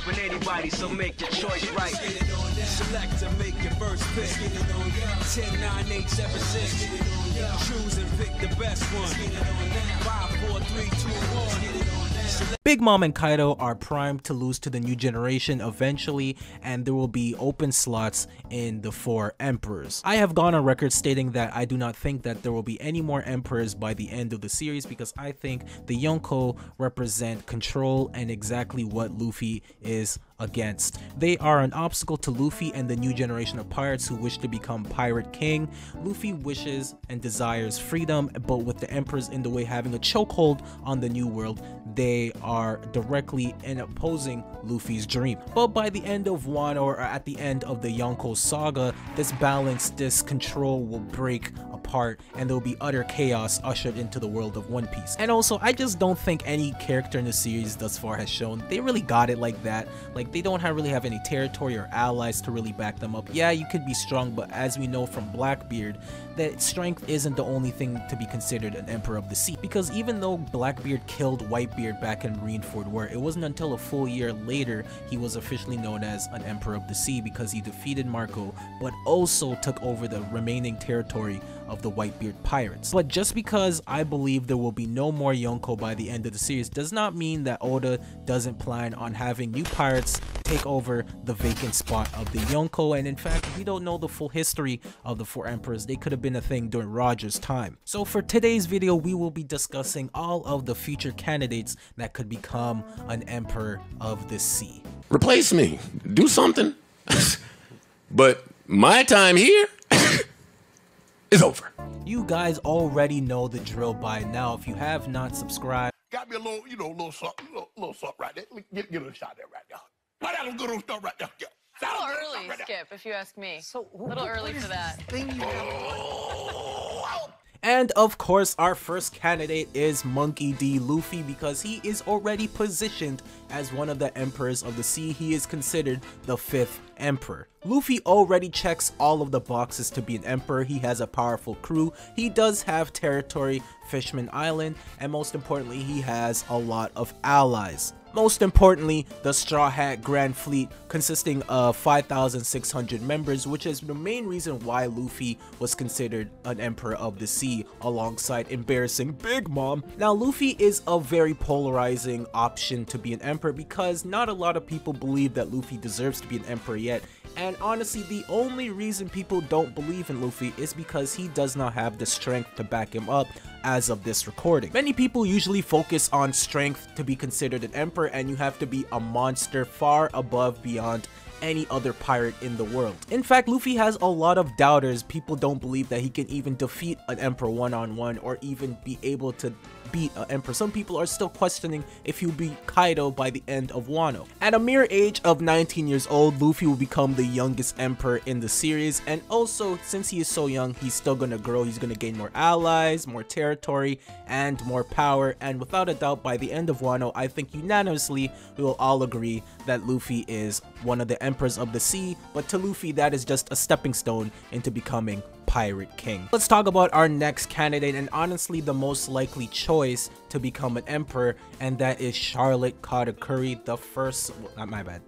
bumping anybody, so make your choice right. Select and make your first pick. 10, 9, 8, 7, 6. Choose and pick the best one. 5, 4, 3, 2, 1. Big Mom and Kaido are primed to lose to the new generation eventually, and there will be open slots in the 4 emperors. I have gone on record stating that I do not think that there will be any more emperors by the end of the series, because I think the Yonko represent control and exactly what Luffy is against. They are an obstacle to Luffy and the new generation of pirates who wish to become Pirate King. Luffy wishes and desires freedom, but with the emperors in the way having a chokehold on the new world, they are directly in opposing Luffy's dream. But by the end of Wano, or at the end of the Yonko saga, this balance, this control will break apart and there will be utter chaos ushered into the world of One Piece. And also, I just don't think any character in the series thus far has shown they really got it like that. Like, they don't really have any territory or allies to really back them up. Yeah, you could be strong, but as we know from Blackbeard, that strength isn't the only thing to be considered an Emperor of the Sea. Because even though Blackbeard killed Whitebeard back in Marineford War, it wasn't until a full year later he was officially known as an Emperor of the Sea, because he defeated Marco, but also took over the remaining territory of the Whitebeard pirates. But just because I believe there will be no more Yonko by the end of the series does not mean that Oda doesn't plan on having new pirates take over the vacant spot of the Yonko. And in fact, we don't know the full history of the 4 emperors. They could have been a thing during Roger's time. So for today's video, we will be discussing all of the future candidates that could become an Emperor of the Sea. Replace me. Do something. But my time here is over. You guys already know the drill by now. If you have not subscribed, got me a little, little something right there. Get a shot there right there. Right there, good old stuff right there. A little early, Skip, if you ask me. So, a little early for that. and of course, our first candidate is Monkey D. Luffy, because he is already positioned as one of the emperors of the sea. He is considered the 5th emperor. Luffy already checks all of the boxes to be an emperor. He has a powerful crew, he does have territory, Fishman Island, and most importantly, he has a lot of allies. Most importantly, the Straw Hat Grand Fleet, consisting of 5,600 members, which is the main reason why Luffy was considered an Emperor of the Sea alongside embarrassing Big Mom. Now, Luffy is a very polarizing option to be an Emperor, because not a lot of people believe that Luffy deserves to be an Emperor yet. And honestly, the only reason people don't believe in Luffy is because he does not have the strength to back him up as of this recording. Many people usually focus on strength to be considered an emperor, and you have to be a monster far above beyond any other pirate in the world. In fact, Luffy has a lot of doubters. People don't believe that he can even defeat an emperor one-on-one or even be able to beat an emperor. Some people are still questioning if he'll beat Kaido by the end of Wano. At a mere age of 19 years old, Luffy will become the youngest emperor in the series, and also since he is so young, he's still gonna grow. He's gonna gain more allies, more territory, and more power, and without a doubt, by the end of Wano, I think unanimously we will all agree that Luffy is one of the emperors of the sea, but to Luffy, that is just a stepping stone into becoming Pirate King. Let's talk about our next candidate, and honestly the most likely choice to become an emperor, and that is Charlotte Katakuri,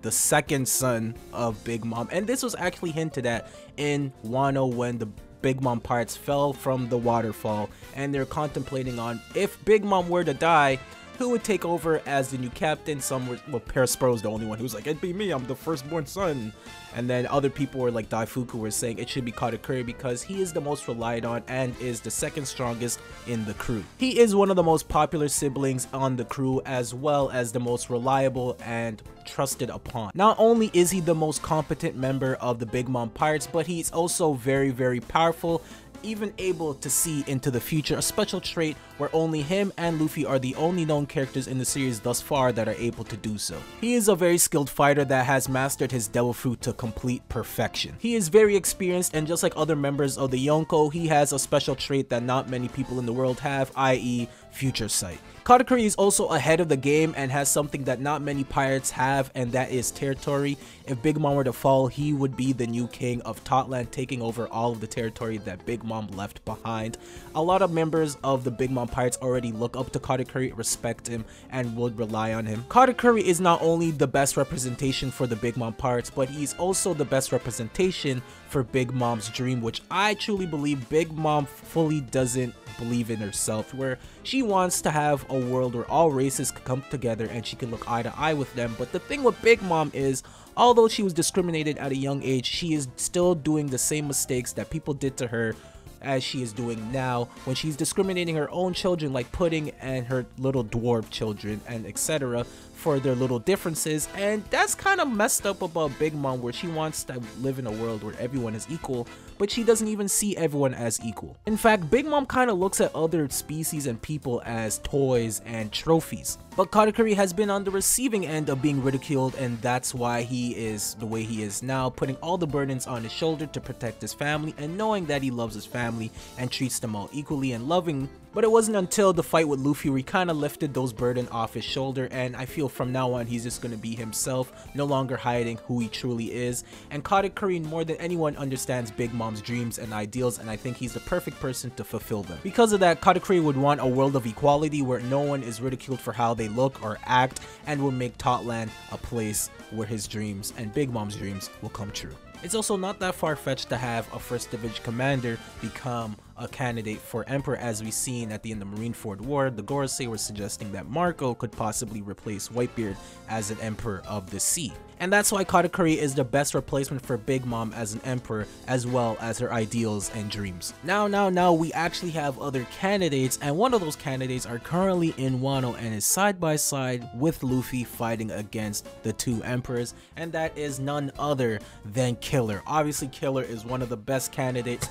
the second son of Big Mom. And this was actually hinted at in Wano when the Big Mom pirates fell from the waterfall, and they're contemplating on if Big Mom were to die, who would take over as the new captain. Some were, well, Perospero was the only one who was like, it'd be me, I'm the firstborn son. And then other people were like Daifuku were saying it should be Katakuri because he is the most relied on and is the second strongest in the crew. He is one of the most popular siblings on the crew, as well as the most reliable and trusted upon. Not only is he the most competent member of the Big Mom Pirates, but he's also very, very powerful, even able to see into the future, a special trait where only him and Luffy are the only known characters in the series thus far that are able to do so. He is a very skilled fighter that has mastered his devil fruit to complete perfection. He is very experienced, and just like other members of the Yonko, he has a special trait that not many people in the world have, i.e. future sight. Katakuri is also ahead of the game and has something that not many pirates have, and that is territory. If Big Mom were to fall, he would be the new king of Totland, taking over all of the territory that Big Mom left behind. A lot of members of the Big Mom pirates already look up to Katakuri, respect him, and would rely on him. Katakuri is not only the best representation for the Big Mom pirates, but he's also the best representation for Big Mom's dream, which I truly believe Big Mom fully doesn't believe in herself, where she wants to have a world where all races can come together and she can look eye to eye with them. But the thing with Big Mom is, although she was discriminated at a young age, she is still doing the same mistakes that people did to her as she is doing now, when she's discriminating her own children like Pudding and her little dwarf children and etc. for their little differences. And that's kind of messed up about Big Mom, where she wants to live in a world where everyone is equal, but she doesn't even see everyone as equal. In fact, Big Mom kind of looks at other species and people as toys and trophies. But Katakuri has been on the receiving end of being ridiculed, and that's why he is the way he is now, putting all the burdens on his shoulder to protect his family, and knowing that he loves his family and treats them all equally and loving. But it wasn't until the fight with Luffy where he kind of lifted those burdens off his shoulder, and I feel from now on he's just going to be himself, no longer hiding who he truly is. And Katakuri more than anyone understands Big Mom's dreams and ideals, and I think he's the perfect person to fulfill them. Because of that, Katakuri would want a world of equality where no one is ridiculed for how they look or act, and will make Totland a place where his dreams and Big Mom's dreams will come true. It's also not that far-fetched to have a First Division commander become a candidate for Emperor, as we've seen at the end of Marineford War. The Gorosei were suggesting that Marco could possibly replace Whitebeard as an Emperor of the Sea. And that's why Katakuri is the best replacement for Big Mom as an Emperor, as well as her ideals and dreams. Now, we actually have other candidates, and one of those candidates are currently in Wano and is side by side with Luffy fighting against the two Emperors, and that is none other than Killer. Obviously, Killer is one of the best candidates.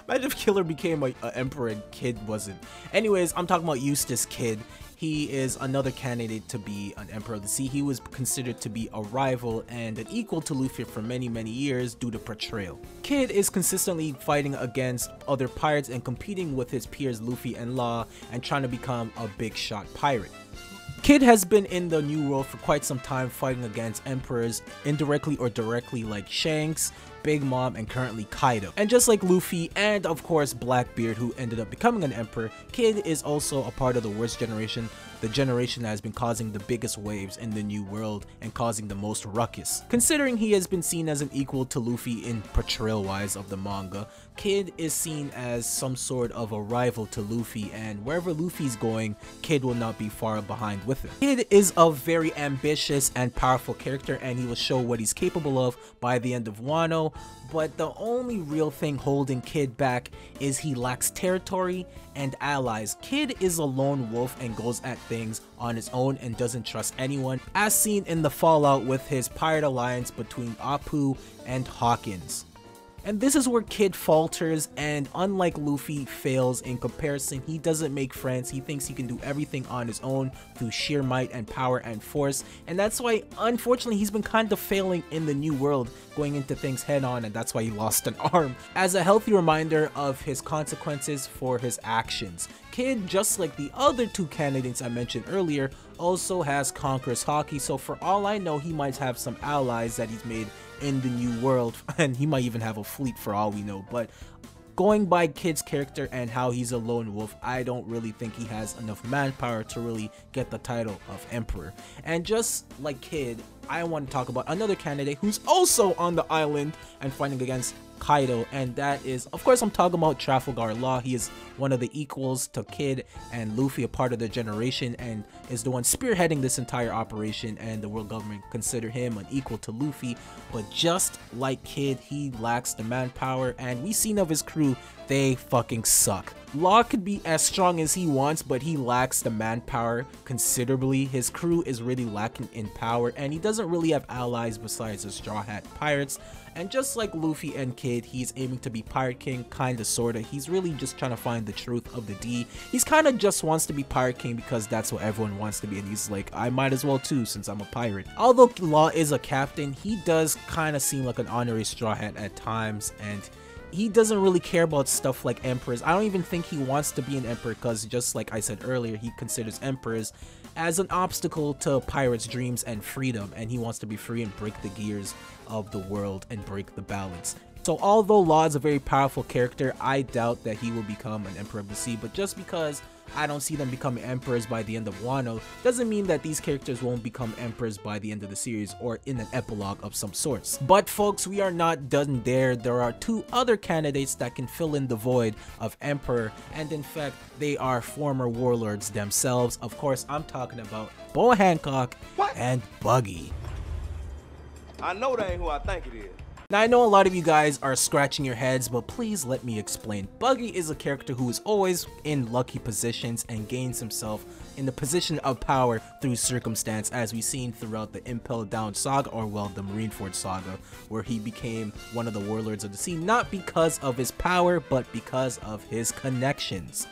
Imagine if Killer became an Emperor and Kid wasn't. Anyways, I'm talking about Eustass Kid. He is another candidate to be an Emperor of the Sea. He was considered to be a rival and an equal to Luffy for many years due to portrayal. Kid is consistently fighting against other pirates and competing with his peers Luffy and Law, and trying to become a big shot pirate. Kid has been in the New World for quite some time, fighting against emperors indirectly or directly like Shanks, Big Mom, and currently Kaido. And just like Luffy and of course Blackbeard, who ended up becoming an emperor, Kid is also a part of the worst generation, the generation that has been causing the biggest waves in the New World and causing the most ruckus. Considering he has been seen as an equal to Luffy in portrayal wise of the manga, Kid is seen as some sort of a rival to Luffy, and wherever Luffy's going, Kid will not be far behind with him. Kid is a very ambitious and powerful character, and he will show what he's capable of by the end of Wano, but the only real thing holding Kid back is he lacks territory and allies. Kid is a lone wolf and goes at things on his own and doesn't trust anyone, as seen in the fallout with his pirate alliance between Apoo and Hawkins. And this is where Kid falters, and unlike Luffy, fails in comparison. He doesn't make friends. He thinks he can do everything on his own through sheer might and power and force, and that's why unfortunately he's been kind of failing in the New World, going into things head on, and that's why he lost an arm, as a healthy reminder of his consequences for his actions. Kid, just like the other two candidates I mentioned earlier, also has Conqueror's Haki, so for all I know he might have some allies that he's made in the New World, and he might even have a fleet for all we know. But going by Kid's character and how he's a lone wolf, I don't really think he has enough manpower to really get the title of Emperor. And just like Kid, I want to talk about another candidate who's also on the island and fighting against Kaido, and that is, of course, I'm talking about Trafalgar Law. He is one of the equals to Kid and Luffy, a part of the generation, and is the one spearheading this entire operation, and the world government consider him an equal to Luffy. But just like Kid, he lacks the manpower, and we've seen of his crew, they fucking suck. Law could be as strong as he wants, but he lacks the manpower considerably. His crew is really lacking in power, and he doesn't really have allies besides the Straw Hat Pirates. And just like Luffy and Kid, he's aiming to be Pirate King, kinda sorta. He's really just trying to find the truth of the D. He's kinda just wants to be Pirate King because that's what everyone wants to be, and he's like, I might as well too since I'm a pirate. Although Law is a captain, he does kinda seem like an honorary Straw Hat at times, and he doesn't really care about stuff like emperors. I don't even think he wants to be an emperor, because just like I said earlier, he considers emperors as an obstacle to pirates' dreams and freedom, and he wants to be free and break the gears of the world and break the balance. So although Law is a very powerful character, I doubt that he will become an Emperor of the Sea, but just because I don't see them becoming emperors by the end of Wano doesn't mean that these characters won't become emperors by the end of the series or in an epilogue of some sorts. But folks, we are not done there. There are 2 other candidates that can fill in the void of emperor, and in fact they are former warlords themselves. Of course, I'm talking about Boa Hancock and Buggy. I know that ain't who I think it is. Now, I know a lot of you guys are scratching your heads, but please let me explain. Buggy is a character who is always in lucky positions and gains himself in the position of power through circumstance, as we've seen throughout the Impel Down saga, or well, the Marineford saga, where he became one of the warlords of the sea, not because of his power, but because of his connections.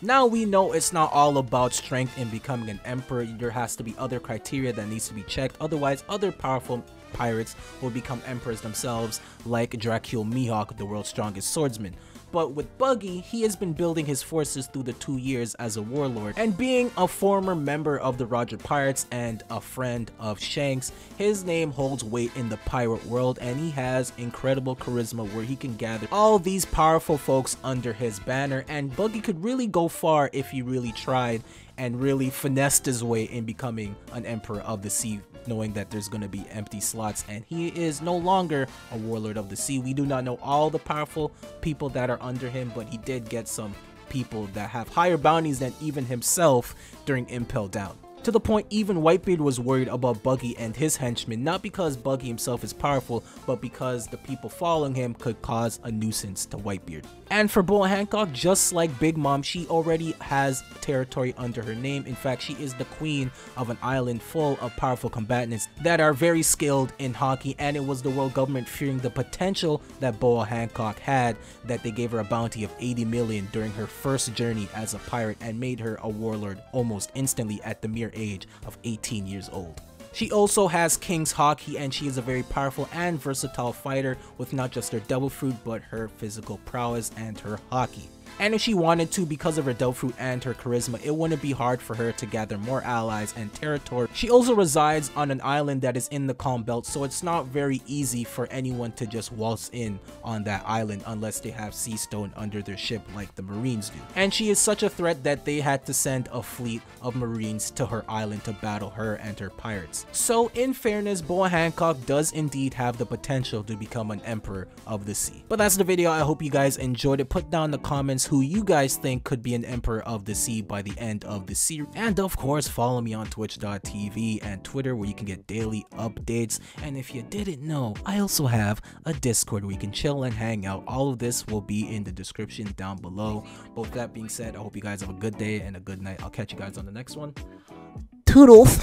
Now we know it's not all about strength in becoming an emperor. There has to be other criteria that needs to be checked, otherwise other powerful pirates will become emperors themselves, like Dracul Mihawk, the world's strongest swordsman. But with Buggy, he has been building his forces through the 2 years as a warlord, and being a former member of the Roger Pirates and a friend of Shanks, his name holds weight in the pirate world, and he has incredible charisma where he can gather all these powerful folks under his banner. And Buggy could really go far if he really tried and really finessed his way in becoming an Emperor of the Sea, knowing that there's going to be empty slots, and he is no longer a warlord of the sea. We do not know all the powerful people that are under him, but he did get some people that have higher bounties than even himself during Impel Down. To the point even Whitebeard was worried about Buggy and his henchmen, not because Buggy himself is powerful, but because the people following him could cause a nuisance to Whitebeard. And for Boa Hancock, just like Big Mom, she already has territory under her name. In fact, she is the queen of an island full of powerful combatants that are very skilled in hockey, and it was the world government fearing the potential that Boa Hancock had that they gave her a bounty of 80 million during her first journey as a pirate, and made her a warlord almost instantly at the mere age of 18 years old. She also has King's Hockey, and she is a very powerful and versatile fighter with not just her devil fruit but her physical prowess and her hockey. And if she wanted to, because of her devil fruit and her charisma, it wouldn't be hard for her to gather more allies and territory. She also resides on an island that is in the Calm Belt, so it's not very easy for anyone to just waltz in on that island unless they have sea stone under their ship like the Marines do. And she is such a threat that they had to send a fleet of Marines to her island to battle her and her pirates. So in fairness, Boa Hancock does indeed have the potential to become an Emperor of the Sea. But that's the video. I hope you guys enjoyed it. Put down in the comments who you guys think could be an Emperor of the Sea by the end of the series. And of course, follow me on twitch.tv and Twitter, where you can get daily updates. And if you didn't know, I also have a Discord where you can chill and hang out. All of this will be in the description down below. But with that being said, I hope you guys have a good day and a good night. I'll catch you guys on the next one. Toodles!